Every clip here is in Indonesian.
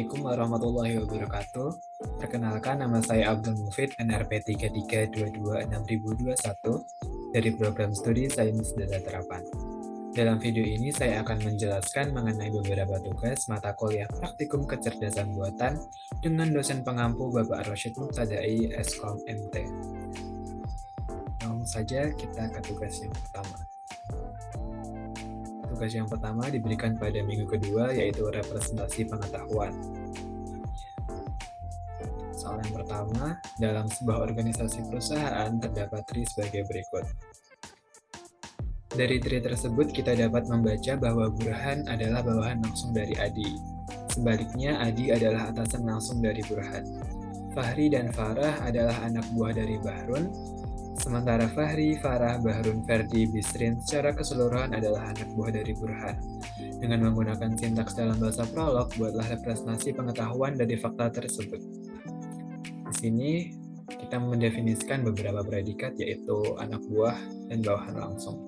Assalamualaikum warahmatullahi wabarakatuh. Perkenalkan, nama saya Abdul Mufid, NRP 33226021 dari program studi Sains Data Terapan. Dalam video ini saya akan menjelaskan mengenai beberapa tugas mata kuliah praktikum kecerdasan buatan dengan dosen pengampu Bapak Rosyid Muqtadai, Eskom MT. Langsung saja kita ke tugas yang pertama. Tugas yang pertama diberikan pada minggu kedua, yaitu representasi pengetahuan. Soal yang pertama, dalam sebuah organisasi perusahaan terdapat tri sebagai berikut. Dari tri tersebut kita dapat membaca bahwa Burhan adalah bawahan langsung dari Adi. Sebaliknya, Adi adalah atasan langsung dari Burhan. Fahri dan Farah adalah anak buah dari Bahrun, sementara Fahri, Farah, Bahrun, Ferdi, Bisrin secara keseluruhan adalah anak buah dari Burhan. Dengan menggunakan sintaks dalam bahasa prolog, buatlah representasi pengetahuan dari fakta tersebut. Di sini kita mendefinisikan beberapa predikat, yaitu anak buah dan bawahan langsung.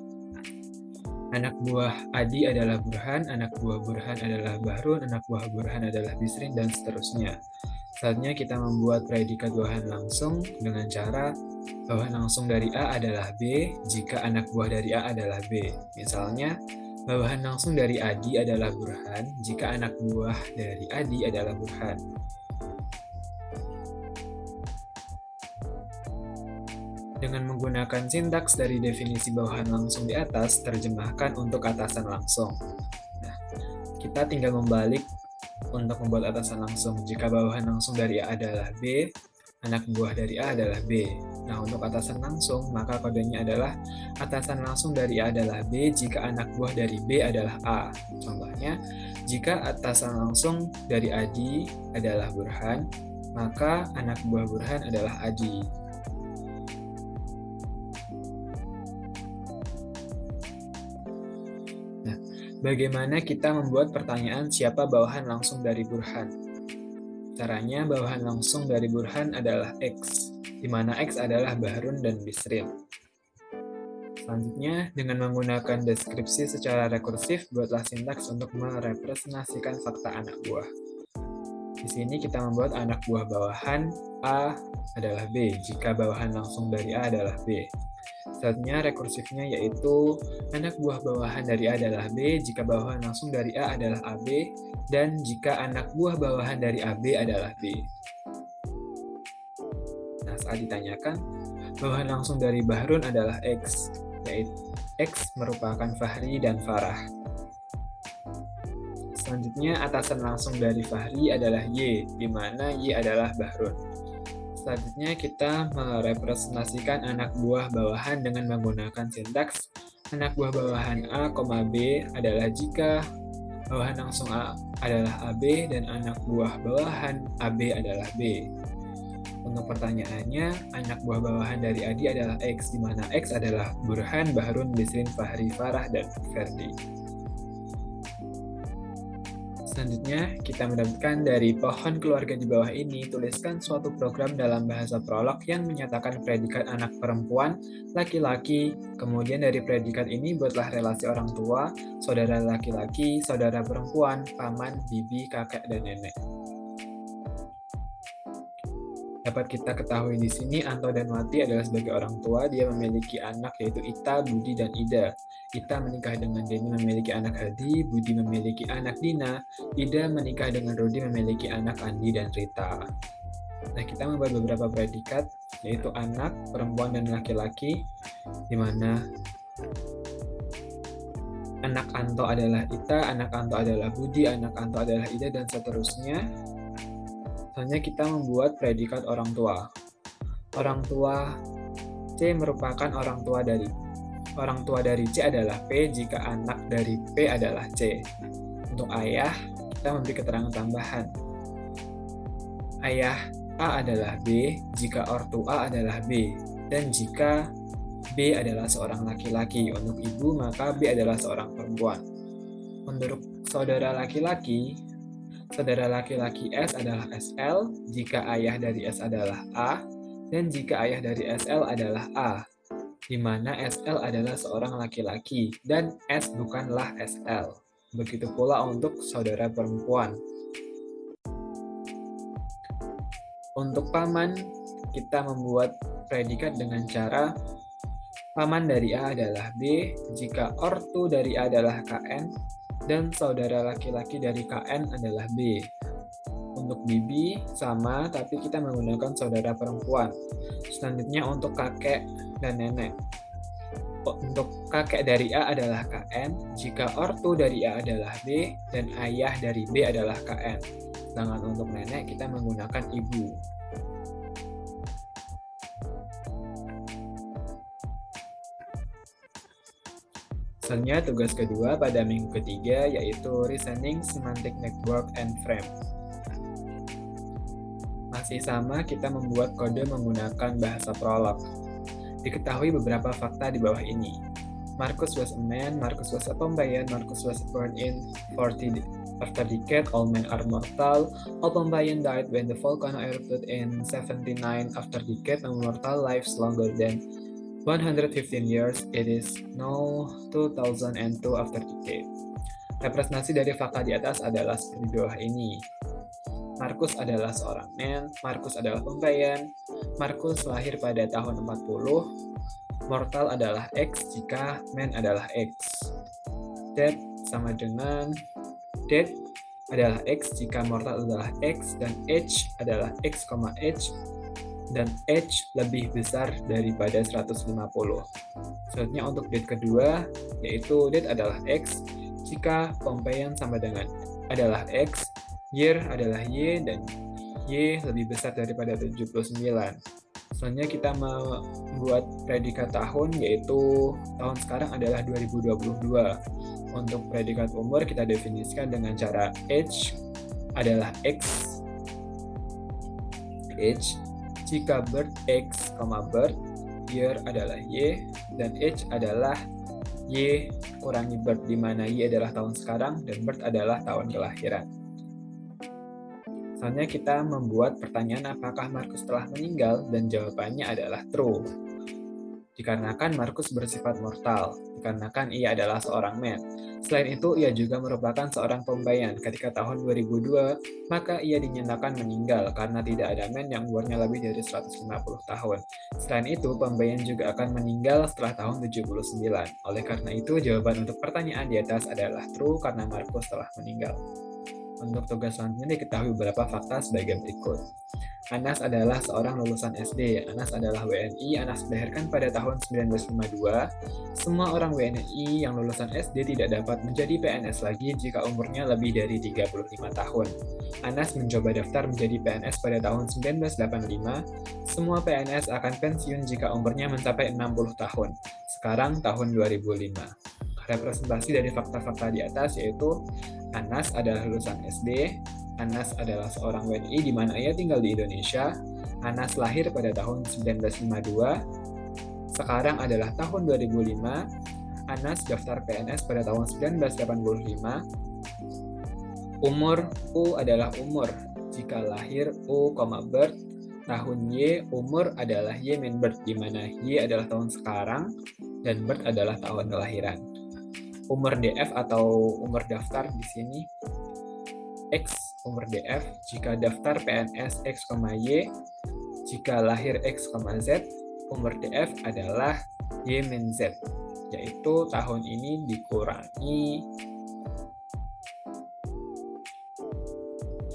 Anak buah Adi adalah Burhan, anak buah Burhan adalah Bahrun, anak buah Burhan adalah Bisrin, dan seterusnya. Saatnya kita membuat predikat bawahan langsung dengan cara bawahan langsung dari A adalah B jika anak buah dari A adalah B. Misalnya, bawahan langsung dari Adi adalah Burhan jika anak buah dari Adi adalah Burhan. Dengan menggunakan sintaks dari definisi bawahan langsung di atas, terjemahkan untuk atasan langsung. Nah, kita tinggal membalik untuk membuat atasan langsung. Jika bawahan langsung dari A adalah B, anak buah dari A adalah B. Nah, untuk atasan langsung, maka kodenya adalah atasan langsung dari A adalah B jika anak buah dari B adalah A. Contohnya, jika atasan langsung dari Adi adalah Burhan, maka anak buah Burhan adalah Adi. Nah, bagaimana kita membuat pertanyaan siapa bawahan langsung dari Burhan? Caranya, bawahan langsung dari Burhan adalah X, di mana X adalah Bahrun dan Bisrin. Selanjutnya, dengan menggunakan deskripsi secara rekursif, buatlah sintaks untuk merepresentasikan fakta anak buah. Di sini kita membuat anak buah bawahan A adalah B, jika bawahan langsung dari A adalah B. Selanjutnya, rekursifnya yaitu anak buah bawahan dari A adalah B jika bawahan langsung dari A adalah AB, dan jika anak buah bawahan dari AB adalah B. Nah, saat ditanyakan, bawahan langsung dari Bahrun adalah X, yaitu X merupakan Fahri dan Farah. Selanjutnya, atasan langsung dari Fahri adalah Y, di mana Y adalah Bahrun. Selanjutnya, kita merepresentasikan anak buah bawahan dengan menggunakan sintaks anak buah bawahan A, B adalah jika bawahan langsung A adalah AB dan anak buah bawahan AB adalah B. Untuk pertanyaannya, anak buah bawahan dari Adi adalah X, di mana X adalah Burhan, Bahrun, Bisrin, Fahri, Farah, dan Ferdi. Selanjutnya, kita mendapatkan dari pohon keluarga di bawah ini, tuliskan suatu program dalam bahasa prolog yang menyatakan predikat anak perempuan, laki-laki, kemudian dari predikat ini buatlah relasi orang tua, saudara laki-laki, saudara perempuan, paman, bibi, kakek, dan nenek. Dapat kita ketahui di sini, Anto dan Wati adalah sebagai orang tua, dia memiliki anak yaitu Ita, Budi, dan Ida. Ita menikah dengan Denny memiliki anak Hadi, Budi memiliki anak Dina, Ida menikah dengan Rudi memiliki anak Andi dan Rita. Nah, kita membuat beberapa predikat, yaitu anak, perempuan, dan laki-laki, di mana anak Anto adalah Ita, anak Anto adalah Budi, anak Anto adalah Ida, dan seterusnya. Selanjutnya kita membuat predikat orang tua. Orang tua C merupakan orang tua dari C adalah P jika anak dari P adalah C. Untuk ayah, kita memberi keterangan tambahan. Ayah A adalah B jika ortu A adalah B, dan jika B adalah seorang laki-laki. Untuk ibu, maka B adalah seorang perempuan. Untuk saudara laki-laki S adalah SL jika ayah dari S adalah A, dan jika ayah dari SL adalah A, di mana SL adalah seorang laki-laki dan S bukanlah SL. Begitu pula untuk saudara perempuan. Untuk paman, kita membuat predikat dengan cara paman dari A adalah B jika ortu dari A adalah KN dan saudara laki-laki dari KN adalah B. Untuk bibi sama, tapi kita menggunakan saudara perempuan. Selanjutnya untuk kakek dan nenek. Untuk kakek dari A adalah KN jika ortu dari A adalah B dan ayah dari B adalah KN. Sedangkan untuk nenek kita menggunakan ibu. Selanjutnya tugas kedua pada minggu ketiga yaitu Reasoning, Semantic Network, and Frame. Masih sama, kita membuat kode menggunakan bahasa prolog. Diketahui beberapa fakta di bawah ini. Marcus was a man, Marcus was a pembayan, Marcus was born in 40 after decade, all men are mortal, all pembayan died when the volcano erupted in 79 after decade, no mortal lives longer than 115 years, it is now 2002 after decade. Representasi dari fakta di atas adalah seperti di bawah ini. Marcus adalah seorang man, Marcus adalah pembayan, Marcus lahir pada tahun 40, mortal adalah X jika man adalah X. Dead sama dengan dead adalah X jika mortal adalah X, dan H adalah X, H, dan H lebih besar daripada 150. Selanjutnya untuk date kedua, yaitu date adalah X jika pembayan sama dengan adalah X, year adalah Y, dan Y lebih besar daripada 79. Selanjutnya kita membuat predikat tahun, yaitu tahun sekarang adalah 2022. Untuk predikat umur kita definisikan dengan cara H adalah X, H jika birth X, birth, year adalah Y, dan H adalah Y kurangi birth, di mana Y adalah tahun sekarang dan birth adalah tahun kelahiran. Selanjutnya kita membuat pertanyaan apakah Marcus telah meninggal, dan jawabannya adalah true. Dikarenakan Marcus bersifat mortal, dikarenakan ia adalah seorang man. Selain itu, ia juga merupakan seorang pembayan. Ketika tahun 2002, maka ia dinyatakan meninggal karena tidak ada man yang umurnya lebih dari 150 tahun. Selain itu, pembayan juga akan meninggal setelah tahun 79. Oleh karena itu, jawaban untuk pertanyaan di atas adalah true karena Marcus telah meninggal. Untuk tugas selanjutnya diketahui beberapa fakta sebagai berikut. Anas adalah seorang lulusan SD. Anas adalah WNI. Anas dilahirkan pada tahun 1952. Semua orang WNI yang lulusan SD tidak dapat menjadi PNS lagi jika umurnya lebih dari 35 tahun. Anas mencoba daftar menjadi PNS pada tahun 1985. Semua PNS akan pensiun jika umurnya mencapai 60 tahun. Sekarang tahun 2005. Representasi dari fakta-fakta di atas yaitu Anas adalah lulusan SD, Anas adalah seorang WNI di mana ia tinggal di Indonesia, Anas lahir pada tahun 1952, sekarang adalah tahun 2005, Anas daftar PNS pada tahun 1985, umur U adalah umur, jika lahir U, birth, tahun Y, umur adalah Y min birth, di mana Y adalah tahun sekarang dan birth adalah tahun kelahiran. Umur DF atau umur daftar di sini X, umur DF jika daftar PNS X, Y, jika lahir X, Z, umur DF adalah Y min Z, yaitu tahun ini dikurangi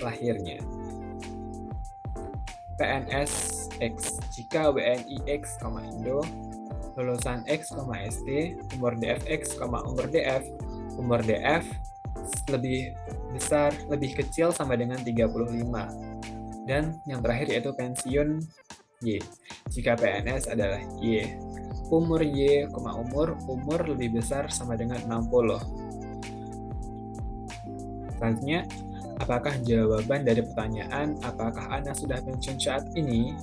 lahirnya. PNS X jika WNI X, Indo, lulusan X, SD, umur DF X, umur DF lebih besar, lebih kecil sama dengan 35. Dan yang terakhir yaitu pensiun Y. Jika PNS adalah Y. Umur Y, umur lebih besar sama dengan 60. Selanjutnya, apakah jawaban dari pertanyaan apakah Anas sudah pensiun saat ini?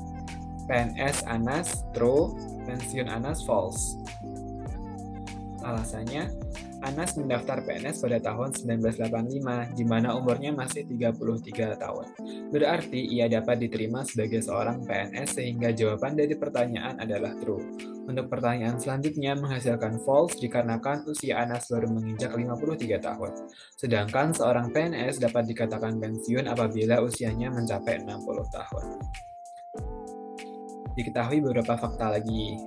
PNS Anas true, pensiun Anas false. Alasannya, Anas mendaftar PNS pada tahun 1985, di mana umurnya masih 33 tahun. Berarti ia dapat diterima sebagai seorang PNS sehingga jawaban dari pertanyaan adalah true. Untuk pertanyaan selanjutnya menghasilkan false dikarenakan usia Anas baru menginjak 53 tahun. Sedangkan seorang PNS dapat dikatakan pensiun apabila usianya mencapai 60 tahun. diketahui beberapa fakta lagi,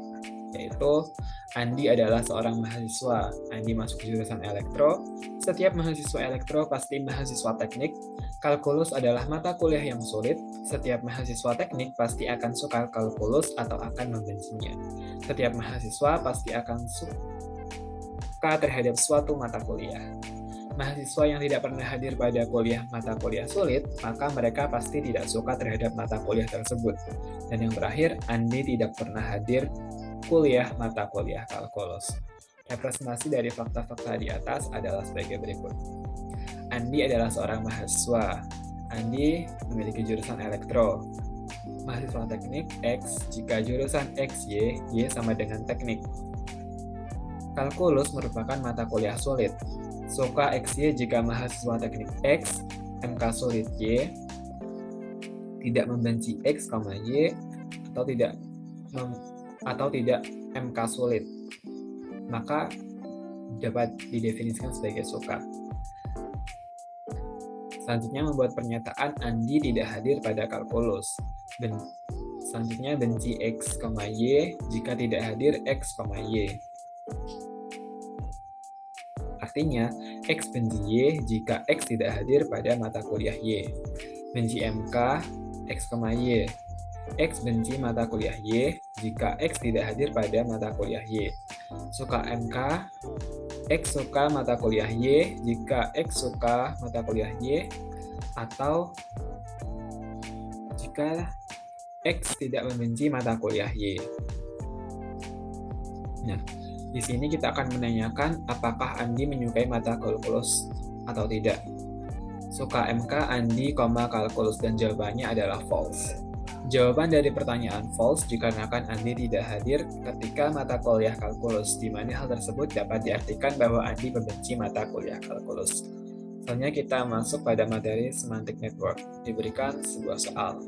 yaitu Andi adalah seorang mahasiswa. Andi masuk jurusan elektro. Setiap mahasiswa elektro pasti mahasiswa teknik. Kalkulus adalah mata kuliah yang sulit. Setiap mahasiswa teknik pasti akan suka kalkulus atau akan membencinya. Setiap mahasiswa pasti akan suka terhadap suatu mata kuliah. Mahasiswa yang tidak pernah hadir pada mata kuliah sulit, maka mereka pasti tidak suka terhadap mata kuliah tersebut. Dan yang terakhir, Andi tidak pernah hadir mata kuliah kalkulus. Representasi dari fakta-fakta di atas adalah sebagai berikut. Andi adalah seorang mahasiswa. Andi memiliki jurusan elektro. Mahasiswa teknik X jika jurusan X, Y sama dengan teknik. Kalkulus merupakan mata kuliah sulit. Suka XY jika mahasiswa teknik X, MK sulit Y, tidak membenci X, Y, atau tidak MK sulit, maka dapat didefinisikan sebagai suka. Selanjutnya membuat pernyataan Andi tidak hadir pada kalkulus. Selanjutnya benci X, Y jika tidak hadir X, Y. Artinya, X benci Y jika X tidak hadir pada mata kuliah Y. Benci MK, X, Y. X benci mata kuliah Y jika X tidak hadir pada mata kuliah Y. Suka MK, X suka mata kuliah Y jika X suka mata kuliah Y, atau jika X tidak membenci mata kuliah Y. Nah, di sini kita akan menanyakan apakah Andi menyukai mata kalkulus atau tidak. Suka MK, Andi, kalkulus, dan jawabannya adalah false. Jawaban dari pertanyaan false dikarenakan Andi tidak hadir ketika mata kuliah kalkulus, di mana hal tersebut dapat diartikan bahwa Andi membenci mata kuliah kalkulus. Selanjutnya kita masuk pada materi semantic network. Diberikan sebuah soal.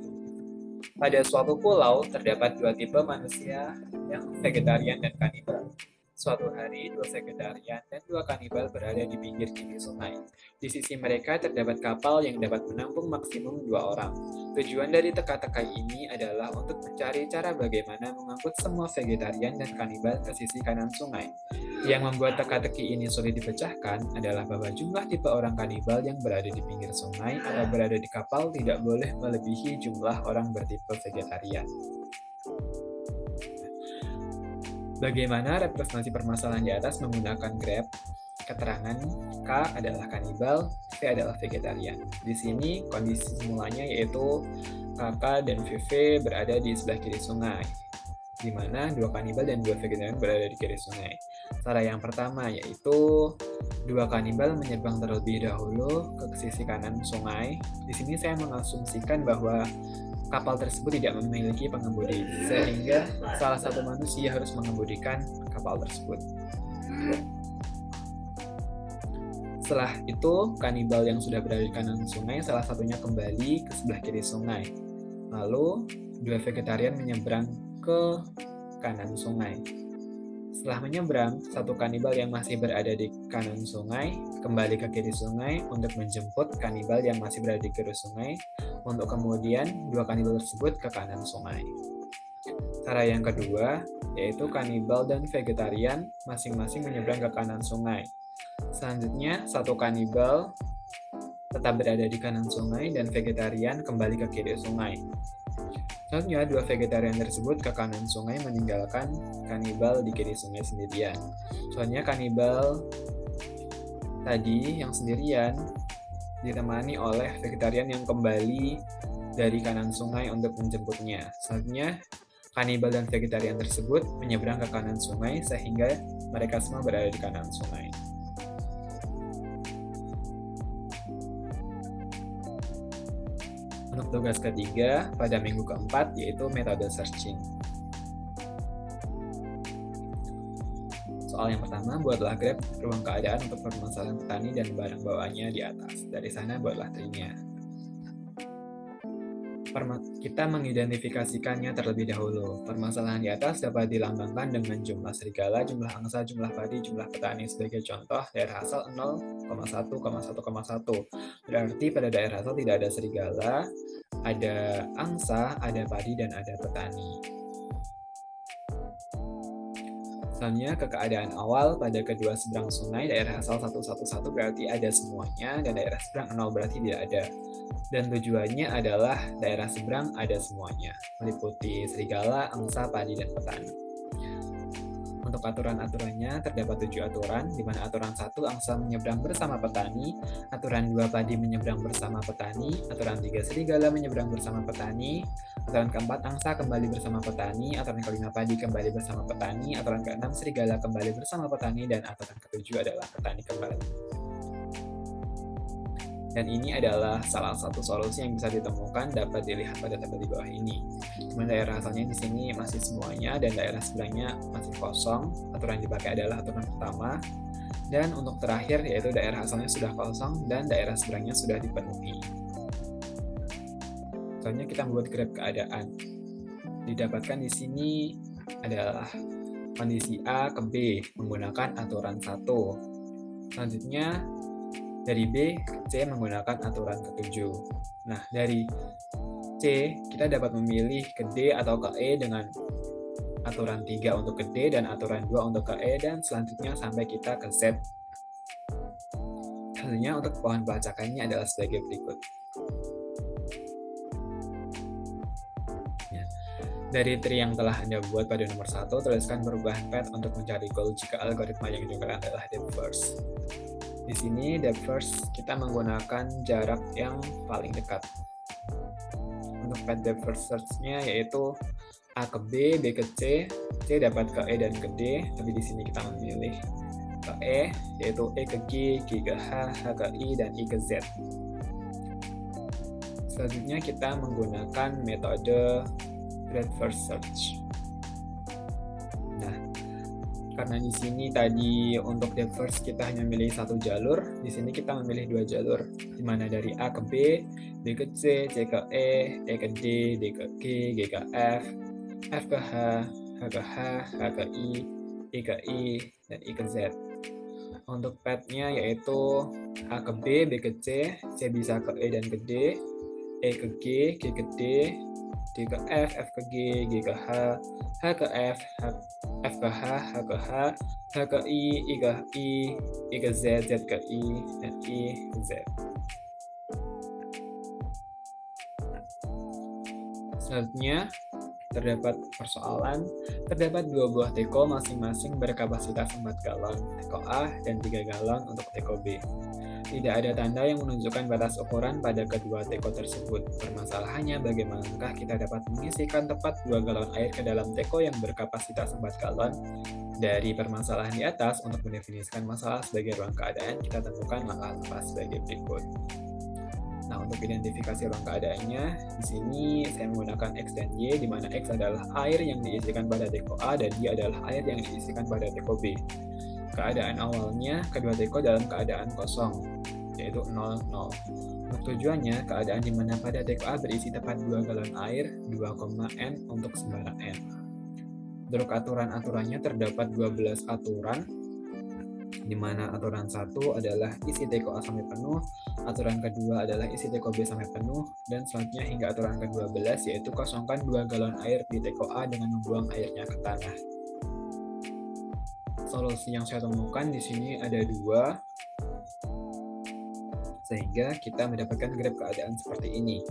Pada suatu pulau terdapat dua tipe manusia, yang vegetarian dan kanibal. Suatu hari, 2 vegetarian dan 2 kanibal berada di pinggir kiri sungai. Di sisi mereka terdapat kapal yang dapat menampung maksimum 2 orang. Tujuan dari teka-teki ini adalah untuk mencari cara bagaimana mengangkut semua vegetarian dan kanibal ke sisi kanan sungai. Yang membuat teka-teki ini sulit dipecahkan adalah bahwa jumlah tipe orang kanibal yang berada di pinggir sungai atau berada di kapal tidak boleh melebihi jumlah orang bertipe vegetarian. Bagaimana representasi permasalahan di atas menggunakan grab? Keterangan K adalah kanibal, V adalah vegetarian. Di sini kondisi semulanya yaitu KK dan VV berada di sebelah kiri sungai, di mana 2 kanibal dan 2 vegetarian berada di kiri sungai. Cara yang pertama yaitu 2 kanibal menyeberang terlebih dahulu ke sisi kanan sungai. Di sini saya mengasumsikan bahwa kapal tersebut tidak memiliki pengemudi, sehingga salah satu manusia harus mengemudikan kapal tersebut. Setelah itu, kanibal yang sudah berada di kanan sungai, salah satunya kembali ke sebelah kiri sungai. Lalu, 2 vegetarian menyeberang ke kanan sungai. Setelah menyeberang, 1 kanibal yang masih berada di kanan sungai kembali ke kiri sungai untuk menjemput kanibal yang masih berada di kiri sungai, untuk kemudian 2 kanibal tersebut ke kanan sungai. Cara yang kedua, yaitu kanibal dan vegetarian masing-masing menyeberang ke kanan sungai. Selanjutnya, 1 kanibal tetap berada di kanan sungai dan vegetarian kembali ke kiri sungai. Selanjutnya, 2 vegetarian tersebut ke kanan sungai meninggalkan kanibal di kiri sungai sendirian. Soalnya kanibal tadi yang sendirian ditemani oleh vegetarian yang kembali dari kanan sungai untuk menjemputnya. Selanjutnya, kanibal dan vegetarian tersebut menyeberang ke kanan sungai sehingga mereka semua berada di kanan sungai. Untuk tugas ketiga pada minggu keempat yaitu metode searching. Soal yang pertama, buatlah graf ruang keadaan untuk permasalahan petani dan barang bawaannya di atas. Dari sana buatlah tree-nya. Kita mengidentifikasikannya terlebih dahulu. Permasalahan di atas dapat dilambangkan dengan jumlah serigala, jumlah angsa, jumlah padi, jumlah petani. Sebagai contoh, daerah asal 0,1,1,1. Berarti pada daerah asal tidak ada serigala, ada angsa, ada padi, dan ada petani. Misalnya ke keadaan awal pada kedua seberang sungai daerah asal 111 berarti ada semuanya dan daerah seberang 0 berarti tidak ada. Dan tujuannya adalah daerah seberang ada semuanya, meliputi serigala, angsa, padi, dan petani. Untuk aturan-aturannya terdapat 7 aturan, di mana aturan 1 angsa menyeberang bersama petani, aturan 2 padi menyeberang bersama petani, aturan 3 serigala menyeberang bersama petani, aturan keempat angsa kembali bersama petani, aturan kelima padi kembali bersama petani, aturan keenam serigala kembali bersama petani, dan aturan ketujuh adalah petani kembali. Dan ini adalah salah satu solusi yang bisa ditemukan dapat dilihat pada tabel di bawah ini. Cuman daerah asalnya di sini masih semuanya dan daerah seberangnya masih kosong. Aturan yang dipakai adalah aturan pertama. Dan untuk terakhir yaitu daerah asalnya sudah kosong dan daerah seberangnya sudah dipenuhi. Soalnya kita membuat graf keadaan. Didapatkan di sini adalah kondisi A ke B menggunakan aturan 1. Selanjutnya dari B ke C menggunakan aturan ke-7. Nah, dari C kita dapat memilih ke D atau ke E dengan aturan 3 untuk ke D dan aturan 2 untuk ke E, dan selanjutnya sampai kita ke Z. Hasilnya untuk pohon pelacakannya adalah sebagai berikut. Dari tree yang telah Anda buat pada nomor 1, tuliskan perubahan path untuk mencari goal jika algoritma yang digunakan adalah depth first. Di sini depth first kita menggunakan jarak yang paling dekat. Untuk path depth first search-nya yaitu A ke B, B ke C, C dapat ke E dan ke D, tapi di sini kita memilih ke E, yaitu E ke G, G ke H, H ke I, dan I ke Z. Selanjutnya kita menggunakan metode breadth first search. Nah, karena di sini tadi untuk depth first kita hanya memilih satu jalur, di sini kita memilih 2 jalur, di mana dari A ke B, B ke C, C ke E, E ke D, D ke G, G ke F, F ke H, H ke H, H ke I ke I, dan I ke Z. Untuk path-nya yaitu A ke B, B ke C, C bisa ke E dan ke D, E ke G, G ke D, D ke F, F ke G, G ke H, H ke F, F ke H, H ke H, H ke I ke I ke Z, Z ke I, dan I ke Z. Selanjutnya, terdapat persoalan, terdapat 2 buah teko masing-masing berkapasitas 4 galon, teko A dan 3 galon untuk teko B. Tidak ada tanda yang menunjukkan batas ukuran pada kedua teko tersebut. Permasalahannya bagaimanakah kita dapat mengisikan tepat 2 galon air ke dalam teko yang berkapasitas 4 galon? Dari permasalahan di atas, untuk mendefinisikan masalah sebagai ruang keadaan, kita tentukan langkah-langkah sebagai berikut. Nah, untuk identifikasi ruang keadaannya, di sini saya menggunakan X dan Y, di mana X adalah air yang diisikan pada teko A dan Y adalah air yang diisikan pada teko B. Keadaan awalnya, kedua teko dalam keadaan kosong, yaitu 0, 0. Untuk tujuannya, keadaan di mana pada teko A berisi tepat 2 galon air, 2,N untuk sembarang N. Untuk aturan-aturannya terdapat 12 aturan, di mana aturan 1 adalah isi teko A sampai penuh, aturan kedua adalah isi teko B sampai penuh, dan selanjutnya hingga aturan ke-12 yaitu kosongkan 2 galon air di teko A dengan membuang airnya ke tanah. Solusi yang saya temukan di sini ada 2, sehingga kita mendapatkan graf keadaan seperti ini.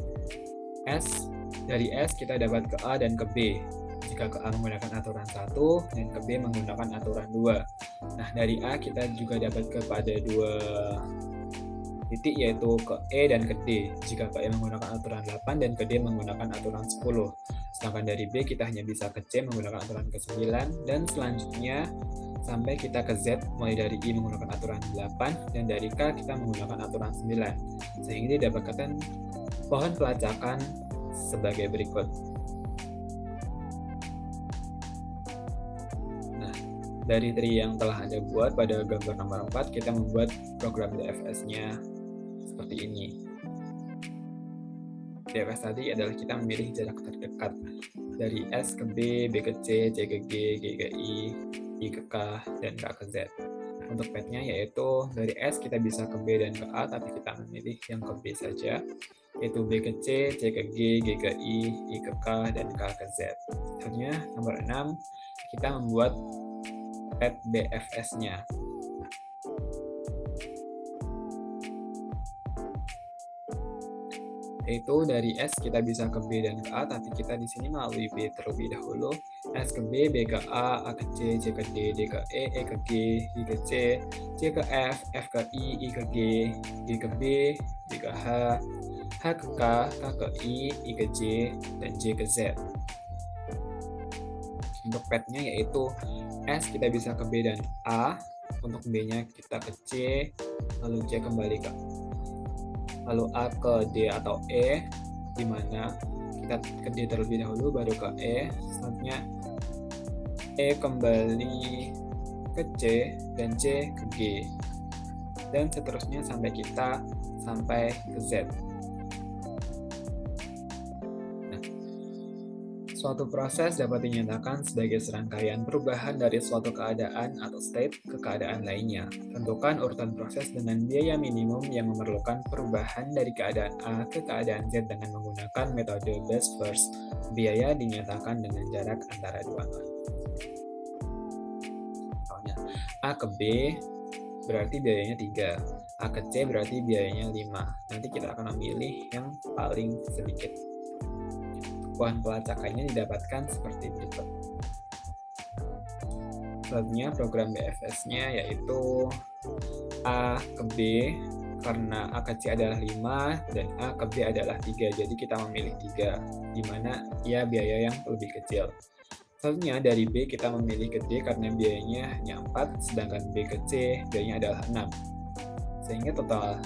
Dari S kita dapat ke A dan ke B. Jika ke A menggunakan aturan 1 dan ke B menggunakan aturan 2. Nah, dari A kita juga dapat kepada 2 titik yaitu ke E dan ke D. Jika ke E menggunakan aturan 8 dan ke D menggunakan aturan 10. Sedangkan dari B kita hanya bisa ke C menggunakan aturan ke-9, dan selanjutnya sampai kita ke Z, mulai dari I menggunakan aturan 8 dan dari K kita menggunakan aturan 9. Sehingga didapatkan pohon pelacakan sebagai berikut. Nah, dari tree yang telah Anda buat pada gambar nomor 4, kita membuat program DFS-nya seperti ini. DFS tadi adalah kita memilih jarak terdekat dari S ke B, B ke C, C ke G, G ke I ke K, dan K ke Z. Untuk path-nya yaitu dari S kita bisa ke B dan ke A, tapi kita memilih yang ke B saja, yaitu B ke C, C ke G, G ke I ke K, dan K ke Z. Selanjutnya nomor 6, kita membuat pet BFS-nya. Yaitu dari S kita bisa ke B dan ke A, tapi kita di sini melalui B terlebih dahulu. S ke B, B ke A, A ke C, C ke D, D ke E ke G, G ke C, C ke F ke I ke G, G ke B, B ke H, H ke K, K ke I ke J, dan J ke Z. Untuk petnya yaitu S kita bisa ke B dan A, untuk B-nya kita ke C, lalu C kembali ke lalu A ke D atau E, di mana kita ke D terlebih dahulu baru ke E, selanjutnya E kembali ke C dan C ke G, dan seterusnya sampai kita sampai ke Z. Suatu proses dapat dinyatakan sebagai serangkaian perubahan dari suatu keadaan atau state ke keadaan lainnya. Tentukan urutan proses dengan biaya minimum yang memerlukan perubahan dari keadaan A ke keadaan Z dengan menggunakan metode best first. Biaya dinyatakan dengan jarak antara dua nol. Misalnya, A ke B berarti biayanya 3, A ke C berarti biayanya 5. Nanti kita akan memilih yang paling sedikit. Uang pelacakainya didapatkan seperti berikut. Selanjutnya program BFS-nya yaitu A ke B, karena A ke C adalah 5 dan A ke B adalah 3, jadi kita memilih 3, di mana ya biaya yang lebih kecil. Selanjutnya dari B kita memilih ke D karena biayanya hanya 4, sedangkan B ke C biayanya adalah 6. Sehingga total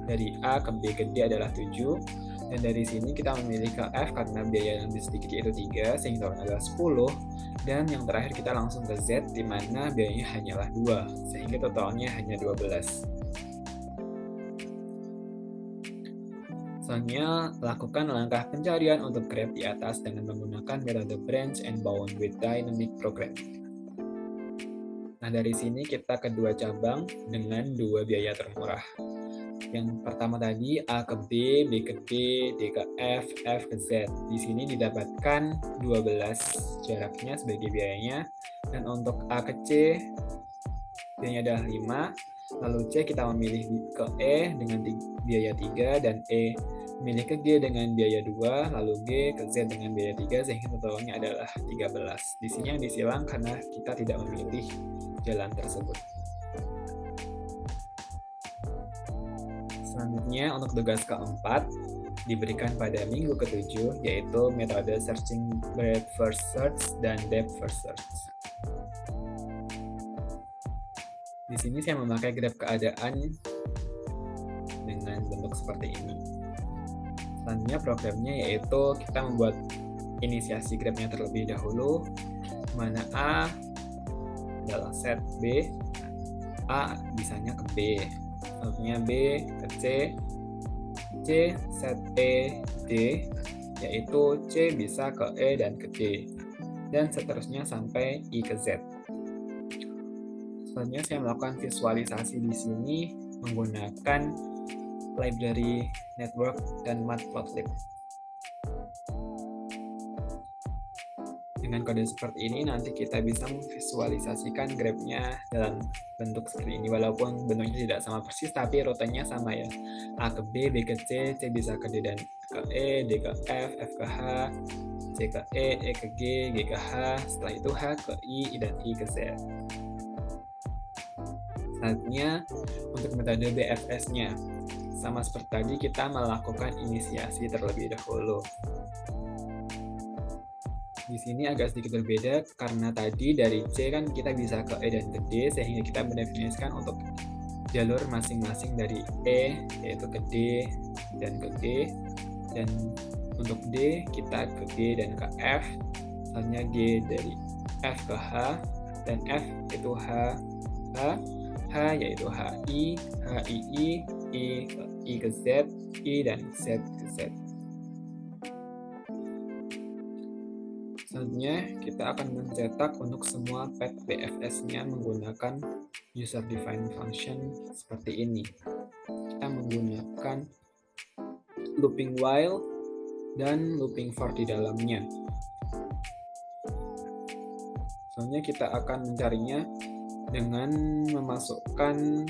dari A ke B ke D adalah 7. Dan dari sini kita memilih ke F karena biaya yang lebih sedikit yaitu 3, sehingga totalnya adalah 10. Dan yang terakhir kita langsung ke Z, di mana biayanya hanyalah 2, sehingga totalnya hanya 12. Selanjutnya, lakukan langkah pencarian untuk graph di atas dengan menggunakan metode branch and bound with dynamic programming. Nah, dari sini kita ke dua cabang dengan dua biaya termurah. Yang pertama tadi A ke B, B ke D, D ke F, F ke Z. Di sini didapatkan 12 jaraknya sebagai biayanya. Dan untuk A ke C, biayanya adalah 5. Lalu C kita memilih ke E dengan biaya 3 dan E memilih ke G dengan biaya 2, lalu G ke Z dengan biaya 3, sehingga totalnya adalah 13. Di sini yang disilang karena kita tidak memilih jalan tersebut. Selanjutnya, untuk tugas keempat, diberikan pada minggu ke-7, yaitu metode searching breadth first search dan depth first search. Di sini saya memakai graf keadaan dengan bentuk seperti ini. Selanjutnya programnya yaitu kita membuat inisiasi grafnya terlebih dahulu, mana A adalah set B, A bisanya ke B. Selanjutnya B ke C, C set E, D, yaitu C bisa ke E dan ke D, dan seterusnya sampai I ke Z. Selanjutnya saya melakukan visualisasi di sini menggunakan library network dan matplotlib. Dengan kode seperti ini nanti kita bisa memvisualisasikan grafnya dalam bentuk seperti ini, walaupun bentuknya tidak sama persis tapi rutenya sama ya. A ke B, B ke C, C bisa ke D dan ke E, D ke F, F ke H, C ke E ke G, G ke H, setelah itu H ke I dan I ke Z. Selanjutnya untuk metode BFS-nya, sama seperti tadi kita melakukan inisiasi terlebih dahulu. Di sini agak sedikit berbeda karena tadi dari C kan kita bisa ke E dan ke D, sehingga kita mendefinisikan untuk jalur masing-masing dari E yaitu ke D dan ke G, dan untuk D kita ke G dan ke F, selanjutnya G dari F ke H, dan F itu H yaitu HI, HII, I ke Z, I dan Z ke Z. Selanjutnya, kita akan mencetak untuk semua pet BFS-nya menggunakan user defined function seperti ini. Kita menggunakan looping while dan looping for di dalamnya. Selanjutnya kita akan mencarinya dengan memasukkan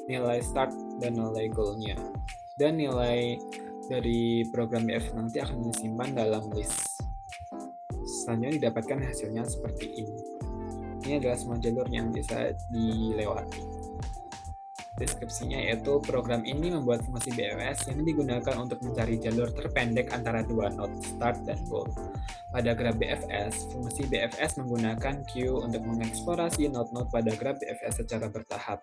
nilai start dan nilai goal-nya. Dan nilai dari program BFS nanti akan disimpan dalam list. Selanjutnya didapatkan hasilnya seperti ini. Ini adalah semua jalur yang bisa dilewati. Deskripsinya yaitu program ini membuat fungsi BFS yang digunakan untuk mencari jalur terpendek antara dua node start dan goal. Pada graf BFS, fungsi BFS menggunakan queue untuk mengeksplorasi node-node pada graf BFS secara bertahap.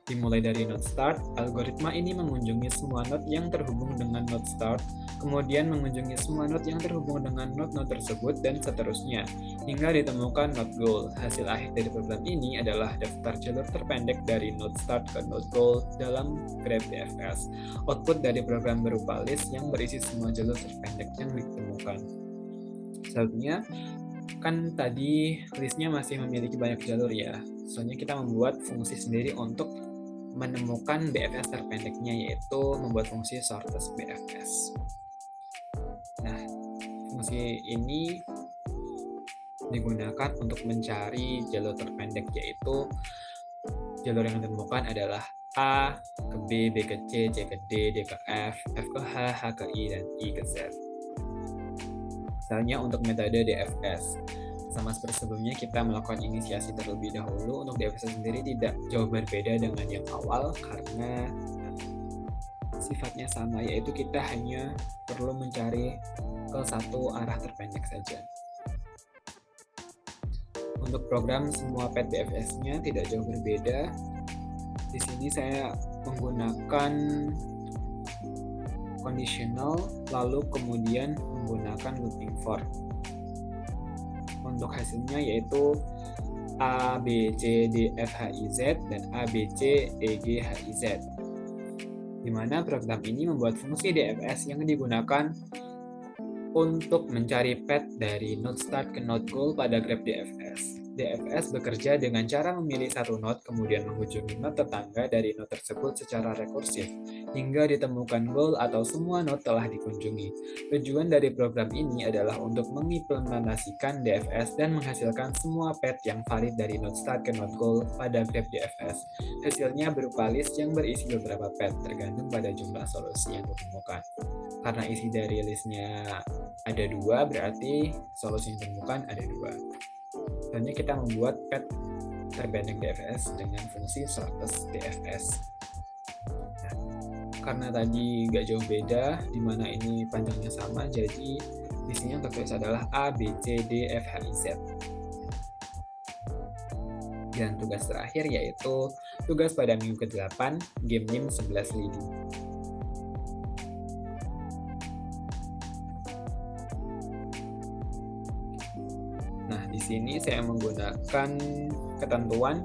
Dimulai dari node start, algoritma ini mengunjungi semua node yang terhubung dengan node start, kemudian mengunjungi semua node yang terhubung dengan node-node tersebut, dan seterusnya, hingga ditemukan node goal. Hasil akhir dari program ini adalah daftar jalur terpendek dari node start ke node goal dalam graf BFS. Output dari program berupa list yang berisi semua jalur terpendek yang ditemukan. Selanjutnya, kan tadi listnya masih memiliki banyak jalur ya. Soalnya kita membuat fungsi sendiri untuk menemukan BFS terpendeknya, yaitu membuat fungsi shortest BFS. Nah, fungsi ini digunakan untuk mencari jalur terpendek, yaitu jalur yang ditemukan adalah A ke B, B ke C, C ke D, D ke F, F ke H, H ke I, dan I ke Z. Misalnya untuk metode DFS, sama seperti sebelumnya kita melakukan inisiasi terlebih dahulu. Untuk DFS sendiri tidak jauh berbeda dengan yang awal karena sifatnya sama, yaitu kita hanya perlu mencari ke satu arah terpendek saja. Untuk program semua pet DFS-nya tidak jauh berbeda. Di sini saya menggunakan conditional, lalu kemudian menggunakan looping for. Untuk hasilnya yaitu A, B, C, D, F, H, I, Z, dan A, B, C, E, G, H, I, Z. Di mana program ini membuat fungsi DFS yang digunakan untuk mencari path dari node start ke node goal pada graf DFS. DFS bekerja dengan cara memilih satu node, kemudian mengunjungi node tetangga dari node tersebut secara rekursif, hingga ditemukan goal atau semua node telah dikunjungi. Tujuan dari program ini adalah untuk mengimplementasikan DFS dan menghasilkan semua path yang valid dari node start ke node goal pada graf DFS. Hasilnya berupa list yang berisi beberapa path, tergantung pada jumlah solusi yang ditemukan. Karena isi dari listnya ada 2, berarti solusi yang ditemukan ada 2. Selanjutnya kita membuat path terpendek DFS dengan fungsi shortest DFS. Nah, karena tadi nggak jauh beda, di mana ini panjangnya sama, jadi di sini yang tertulis adalah A, B, C, D, F, H, I, Z. Dan tugas terakhir yaitu tugas pada minggu ke-8, game NIM 11 lidi. Nah, di sini saya menggunakan ketentuan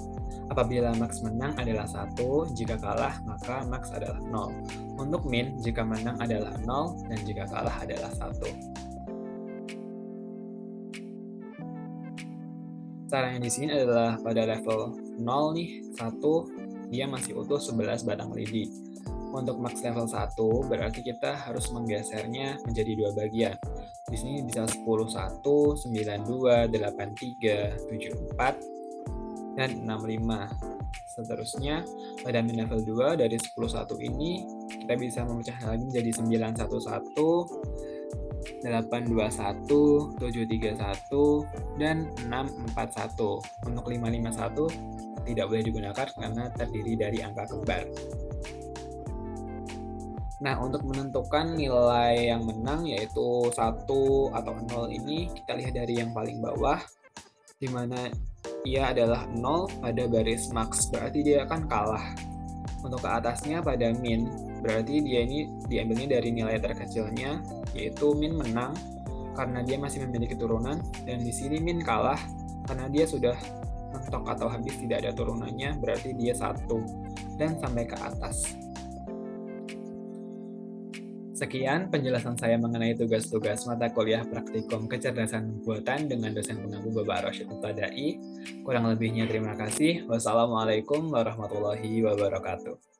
apabila max menang adalah 1, jika kalah maka max adalah 0. Untuk min, jika menang adalah 0, dan jika kalah adalah 1. Caranya di sini adalah pada level 0 nih, 1, dia masih utuh 11 batang lidi. Untuk max level 1 berarti kita harus menggesernya menjadi 2 bagian. Di sini bisa 10-1, 9-2, 8-3, 7-4, dan 6-5. Seterusnya, pada min level 2 dari 10-1 ini kita bisa memecah lagi menjadi 9-1-1, 8-2-1, 7-3-1, dan 6-4-1. Untuk 5-5-1 tidak boleh digunakan karena terdiri dari angka kembar. Nah, untuk menentukan nilai yang menang yaitu 1 atau 0 ini, kita lihat dari yang paling bawah, di mana ia adalah 0 pada baris max, berarti dia akan kalah. Untuk ke atasnya pada min, berarti dia ini diambilnya dari nilai terkecilnya, yaitu min menang, karena dia masih memiliki turunan, dan di sini min kalah, karena dia sudah mentok atau habis tidak ada turunannya, berarti dia 1, dan sampai ke atas. Sekian penjelasan saya mengenai tugas-tugas mata kuliah praktikum kecerdasan buatan dengan dosen pengampu Bapak Rosyid Mubtada'i. Kurang lebihnya terima kasih. Wassalamualaikum warahmatullahi wabarakatuh.